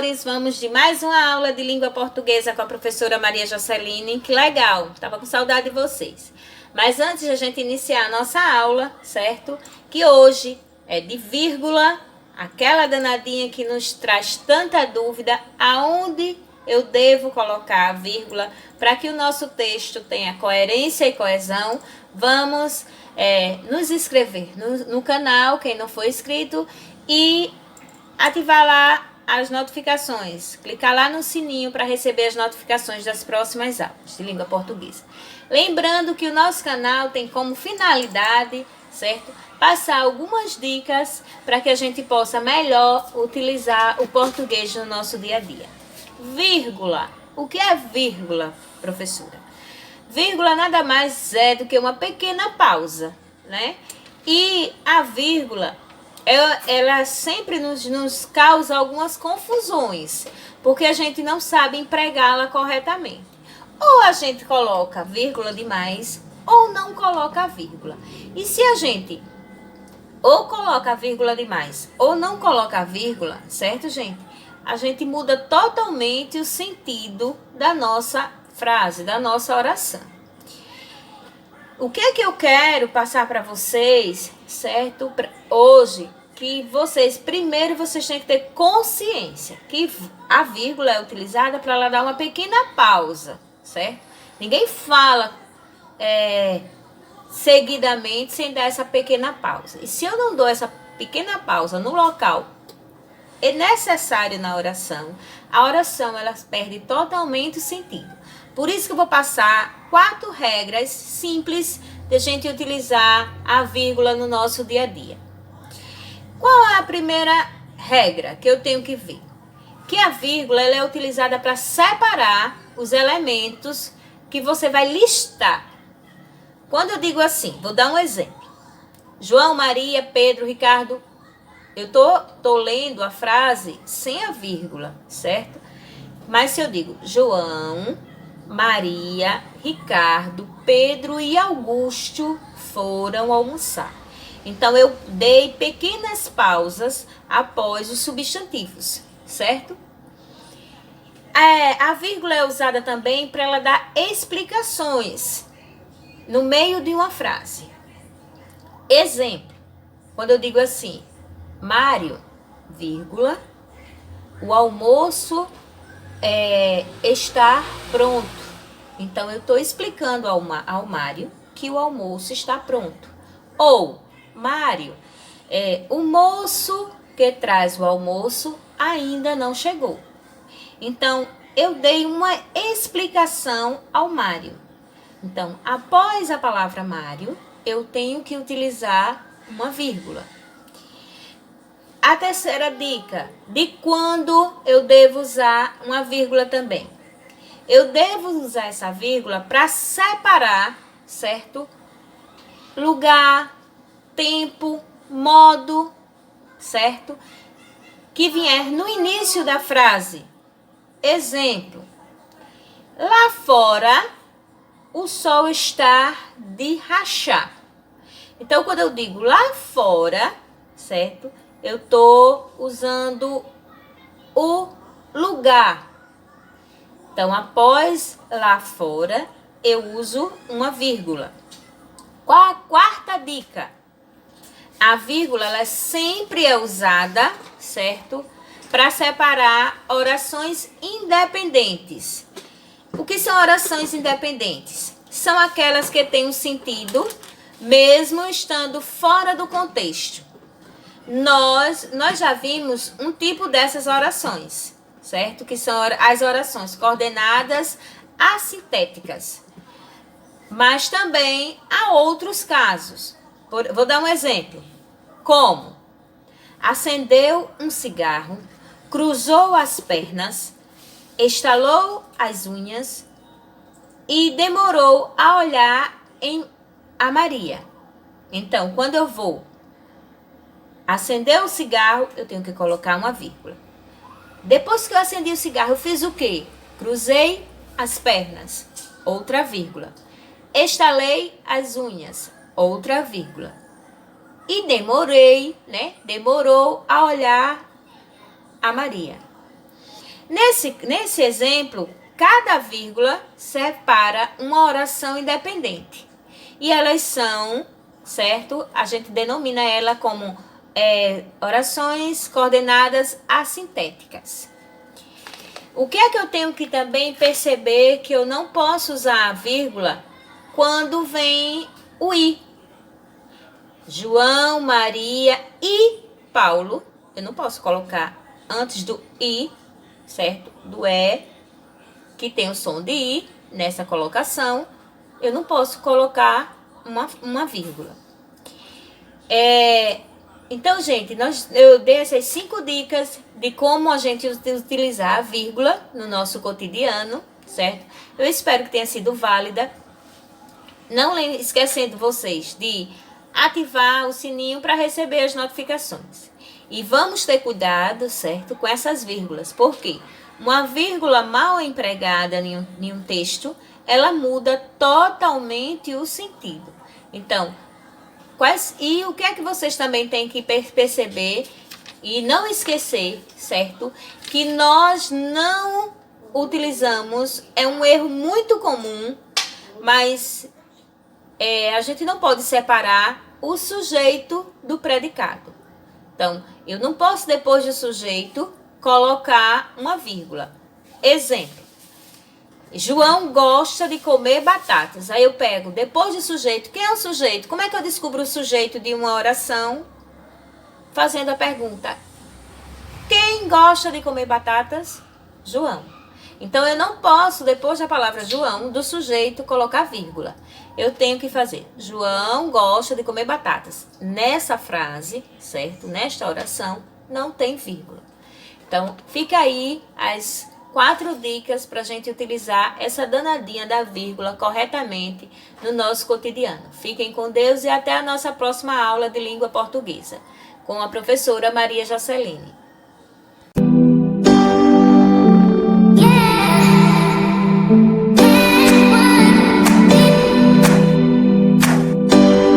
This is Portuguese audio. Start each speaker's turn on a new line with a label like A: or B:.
A: amores, vamos de mais uma aula de língua portuguesa com a professora Maria Joceline. Que legal, tava com saudade de vocês. Mas antes de a gente iniciar a nossa aula, certo? Que hoje é de vírgula, aquela danadinha que nos traz tanta dúvida, aonde eu devo colocar a vírgula para que o nosso texto tenha coerência e coesão. Vamos nos inscrever no canal, quem não for inscrito, e ativar lá as notificações. Clicar lá no sininho para receber as notificações das próximas aulas de língua portuguesa. Lembrando que o nosso canal tem como finalidade, certo? Passar algumas dicas para que a gente possa melhor utilizar o português no nosso dia a dia. Vírgula. O que é vírgula, professora? Vírgula nada mais é do que uma pequena pausa, né? E a vírgula, ela sempre nos causa algumas confusões, porque a gente não sabe empregá-la corretamente. Ou a gente coloca vírgula demais, ou não coloca a vírgula. E se a gente ou coloca a vírgula demais, ou não coloca a vírgula, certo, gente? A gente muda totalmente o sentido da nossa frase, da nossa oração. O que é que eu quero passar para vocês, certo? Hoje, que vocês têm que ter consciência que a vírgula é utilizada para ela dar uma pequena pausa, certo? Ninguém fala seguidamente sem dar essa pequena pausa. E se eu não dou essa pequena pausa no local é necessário na oração, a oração ela perde totalmente o sentido. Por isso que eu vou passar 4 regras simples de a gente utilizar a vírgula no nosso dia a dia. Qual é a primeira regra que eu tenho que ver? Que a vírgula ela é utilizada para separar os elementos que você vai listar. Quando eu digo assim, vou dar um exemplo. João, Maria, Pedro, Ricardo. Eu tô lendo a frase sem a vírgula, certo? Mas se eu digo João, Maria, Ricardo, Pedro e Augusto foram almoçar. Então, eu dei pequenas pausas após os substantivos, certo? A vírgula é usada também para ela dar explicações no meio de uma frase. Exemplo, quando eu digo assim, Mário, vírgula, o almoço está pronto. Então, eu estou explicando ao Mário que o almoço está pronto. Ou, Mário, o moço que traz o almoço ainda não chegou. Então, eu dei uma explicação ao Mário. Então, após a palavra Mário, eu tenho que utilizar uma vírgula. A terceira dica, de quando eu devo usar uma vírgula também. Eu devo usar essa vírgula para separar, certo? Lugar, tempo, modo, certo? Que vier no início da frase. Exemplo, lá fora o sol está de rachar. Então, quando eu digo lá fora, certo? Eu estou usando o lugar. Então, após lá fora, eu uso uma vírgula. Qual a quarta dica? A vírgula, ela sempre é usada, certo? Para separar orações independentes. O que são orações independentes? São aquelas que têm um sentido, mesmo estando fora do contexto. Nós já vimos um tipo dessas orações, certo? Que são as orações coordenadas assintéticas. Mas também há outros casos. Vou dar um exemplo. Como? Acendeu um cigarro, cruzou as pernas, estalou as unhas e demorou a olhar a Maria. Então, quando eu vou acender o cigarro, eu tenho que colocar uma vírgula. Depois que eu acendi o cigarro, eu fiz o quê? Cruzei as pernas, outra vírgula. Estalei as unhas, outra vírgula. E demorei, né? Demorou a olhar a Maria. Nesse exemplo, cada vírgula separa uma oração independente. E elas são, certo? A gente denomina ela como orações coordenadas assintéticas. O que é que eu tenho que também perceber que eu não posso usar a vírgula quando vem o i? João, Maria e Paulo. Eu não posso colocar antes do i, certo? Do e, que tem o som de i, nessa colocação. Eu não posso colocar uma vírgula. Então, gente, eu dei essas 5 dicas de como a gente utilizar a vírgula no nosso cotidiano, certo? Eu espero que tenha sido válida. Não esquecendo vocês de ativar o sininho para receber as notificações. E vamos ter cuidado, certo, com essas vírgulas. Por quê? Uma vírgula mal empregada em um texto, ela muda totalmente o sentido. Então, e o que é que vocês também têm que perceber e não esquecer, certo? Que nós não utilizamos, é um erro muito comum, mas a gente não pode separar o sujeito do predicado. Então, eu não posso, depois do sujeito, colocar uma vírgula. Exemplo. João gosta de comer batatas. Aí eu pego, depois do sujeito, quem é o sujeito? Como é que eu descubro o sujeito de uma oração? Fazendo a pergunta, quem gosta de comer batatas? João. Então, eu não posso, depois da palavra João, do sujeito, colocar vírgula. Eu tenho que fazer, João gosta de comer batatas. Nessa frase, certo? Nesta oração, não tem vírgula. Então, fica aí as 4 dicas para a gente utilizar essa danadinha da vírgula corretamente no nosso cotidiano. Fiquem com Deus e até a nossa próxima aula de língua portuguesa com a professora Maria Joceline.